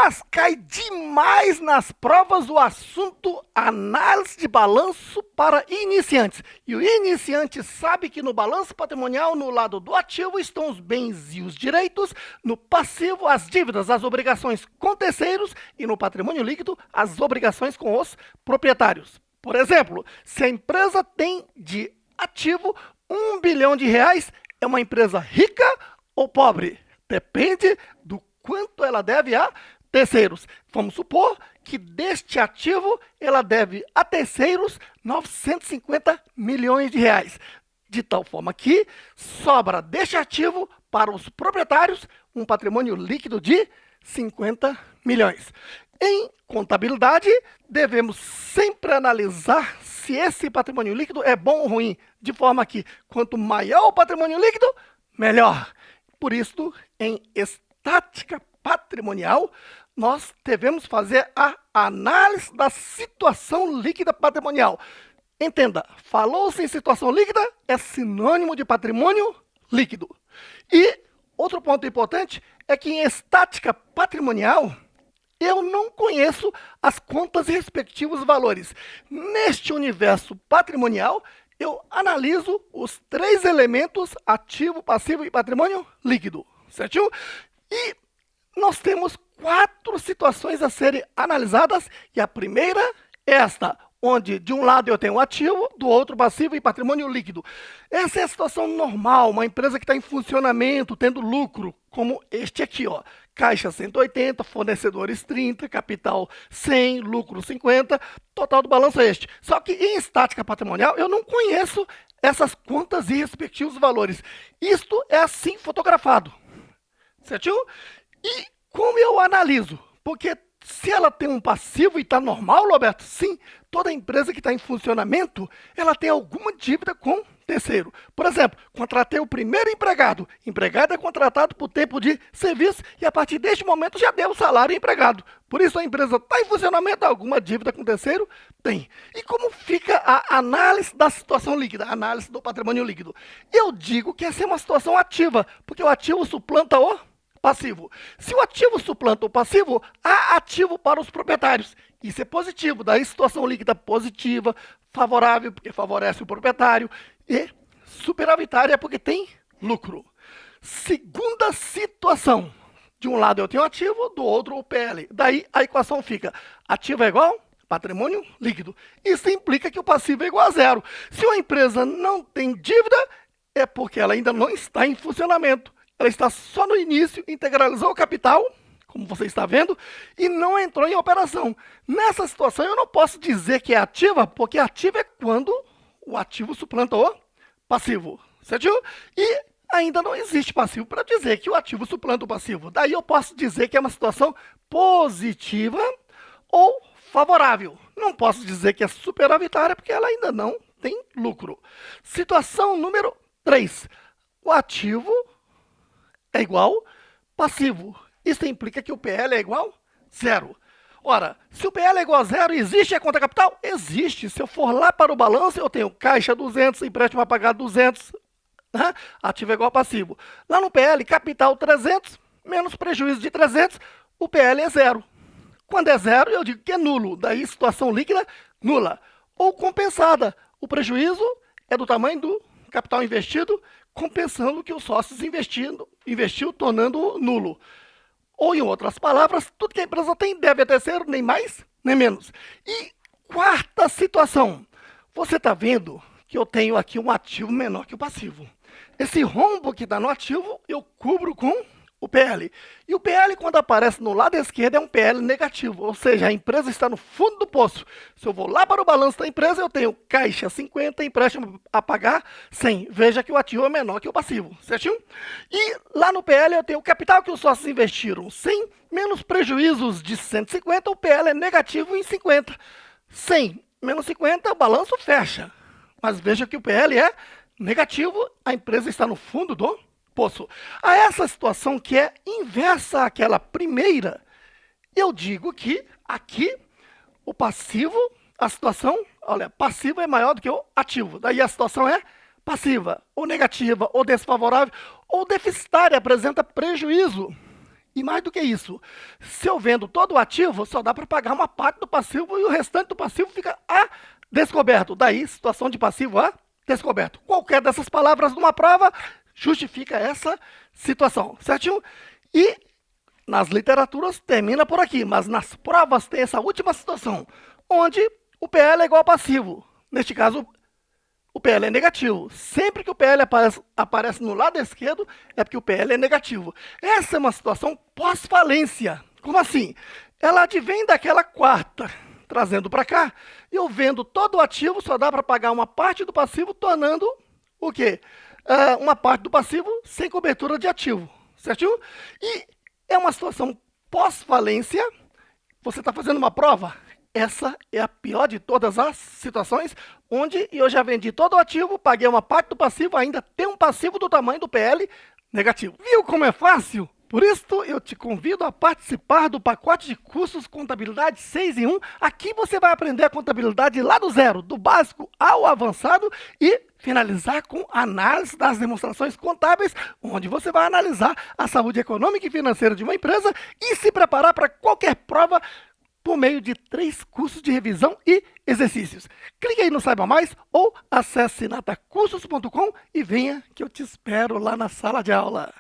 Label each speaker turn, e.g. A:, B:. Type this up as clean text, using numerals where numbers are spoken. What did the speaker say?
A: Mas cai demais nas provas o assunto análise de balanço para iniciantes. E o iniciante sabe que no balanço patrimonial, no lado do ativo, estão os bens e os direitos, no passivo, as dívidas, as obrigações com terceiros e no patrimônio líquido, as obrigações com os proprietários. Por exemplo, se a empresa tem de ativo R$ 1 bilhão, é uma empresa rica ou pobre? Depende do quanto ela deve a terceiros. Vamos supor que deste ativo ela deve a terceiros R$ 950 milhões, de tal forma que sobra deste ativo para os proprietários um patrimônio líquido de 50 milhões. Em contabilidade, devemos sempre analisar se esse patrimônio líquido é bom ou ruim, de forma que quanto maior o patrimônio líquido, melhor. Por isso, em estática patrimonial, nós devemos fazer a análise da situação líquida patrimonial. Entenda, falou-se em situação líquida, é sinônimo de patrimônio líquido. E outro ponto importante é que em estática patrimonial, eu não conheço as contas e respectivos valores. Neste universo patrimonial, eu analiso os 3 elementos: ativo, passivo e patrimônio líquido, certo? E nós temos 4 situações a serem analisadas, e a primeira é esta, onde de um lado eu tenho o ativo, do outro passivo e patrimônio líquido. Essa é a situação normal, uma empresa que está em funcionamento, tendo lucro, como este aqui, ó. Caixa 180, fornecedores 30, capital 100, lucro 50, total do balanço é este. Só que em estática patrimonial eu não conheço essas contas e respectivos valores. Isto é assim fotografado, certo? E como eu analiso? Porque se ela tem um passivo e está normal, Roberto, sim, toda empresa que está em funcionamento, ela tem alguma dívida com terceiro. Por exemplo, contratei o primeiro empregado. Empregado é contratado por tempo de serviço e a partir deste momento já deu o salário ao empregado. Por isso a empresa está em funcionamento, alguma dívida com terceiro? Tem. E como fica a análise da situação líquida, a análise do patrimônio líquido? Eu digo que essa é uma situação ativa, porque o ativo suplanta o passivo. Se o ativo suplanta o passivo, há ativo para os proprietários. Isso é positivo, daí situação líquida positiva, favorável porque favorece o proprietário, e superavitária porque tem lucro. Segunda situação, de um lado eu tenho ativo, do outro o PL. Daí a equação fica: ativo é igual patrimônio líquido. Isso implica que o passivo é igual a zero. Se uma empresa não tem dívida, é porque ela ainda não está em funcionamento. Ela está só no início, integralizou o capital, como você está vendo, e não entrou em operação. Nessa situação, eu não posso dizer que é ativa, porque ativa é quando o ativo suplanta o passivo, certo? E ainda não existe passivo para dizer que o ativo suplanta o passivo. Daí eu posso dizer que é uma situação positiva ou favorável. Não posso dizer que é superavitária, porque ela ainda não tem lucro. Situação número 3. O ativo é igual passivo. Isso implica que o PL é igual zero. Ora, se o PL é igual a zero, existe a conta capital? Existe. Se eu for lá para o balanço, eu tenho caixa 200, empréstimo a pagar 200, né? Ativo é igual a passivo. Lá no PL, capital 300, menos prejuízo de 300, o PL é zero. Quando é zero, eu digo que é nulo. Daí, situação líquida, nula. Ou compensada. O prejuízo é do tamanho do capital investido, compensando o que os sócios investiu, tornando nulo. Ou, em outras palavras, tudo que a empresa tem deve a terceiro, nem mais, nem menos. E quarta situação, você está vendo que eu tenho aqui um ativo menor que o passivo. Esse rombo que está no ativo, eu cubro com o PL. E o PL, quando aparece no lado esquerdo, é um PL negativo, ou seja, a empresa está no fundo do poço. Se eu vou lá para o balanço da empresa, eu tenho caixa 50, empréstimo a pagar 100. Veja que o ativo é menor que o passivo, certinho? E lá no PL eu tenho o capital que os sócios investiram 100, menos prejuízos de 150, o PL é negativo em 50. 100 menos 50, o balanço fecha. Mas veja que o PL é negativo, a empresa está no fundo do poço. A essa situação que é inversa àquela primeira, eu digo que aqui o passivo, a situação, olha, passivo é maior do que o ativo. Daí a situação é passiva, ou negativa, ou desfavorável, ou deficitária, apresenta prejuízo. E mais do que isso, se eu vendo todo o ativo, só dá para pagar uma parte do passivo e o restante do passivo fica a descoberto. Daí, situação de passivo a descoberto. Qualquer dessas palavras numa prova justifica essa situação, certinho? E nas literaturas termina por aqui, mas nas provas tem essa última situação, onde o PL é igual a passivo. Neste caso, o PL é negativo. Sempre que o PL aparece no lado esquerdo, é porque o PL é negativo. Essa é uma situação pós-falência. Como assim? Ela advém daquela quarta, trazendo para cá, e eu vendo todo o ativo, só dá para pagar uma parte do passivo, tornando o quê? Uma parte do passivo sem cobertura de ativo, certinho? E é uma situação pós-falência. Você está fazendo uma prova? Essa é a pior de todas as situações, onde eu já vendi todo o ativo, paguei uma parte do passivo, ainda tem um passivo do tamanho do PL negativo. Viu como é fácil? Por isso, eu te convido a participar do pacote de cursos Contabilidade 6 em 1. Aqui você vai aprender a contabilidade lá do zero, do básico ao avançado, e finalizar com análise das demonstrações contábeis, onde você vai analisar a saúde econômica e financeira de uma empresa e se preparar para qualquer prova por meio de 3 cursos de revisão e exercícios. Clique aí no Saiba Mais ou acesse natacursos.com e venha que eu te espero lá na sala de aula.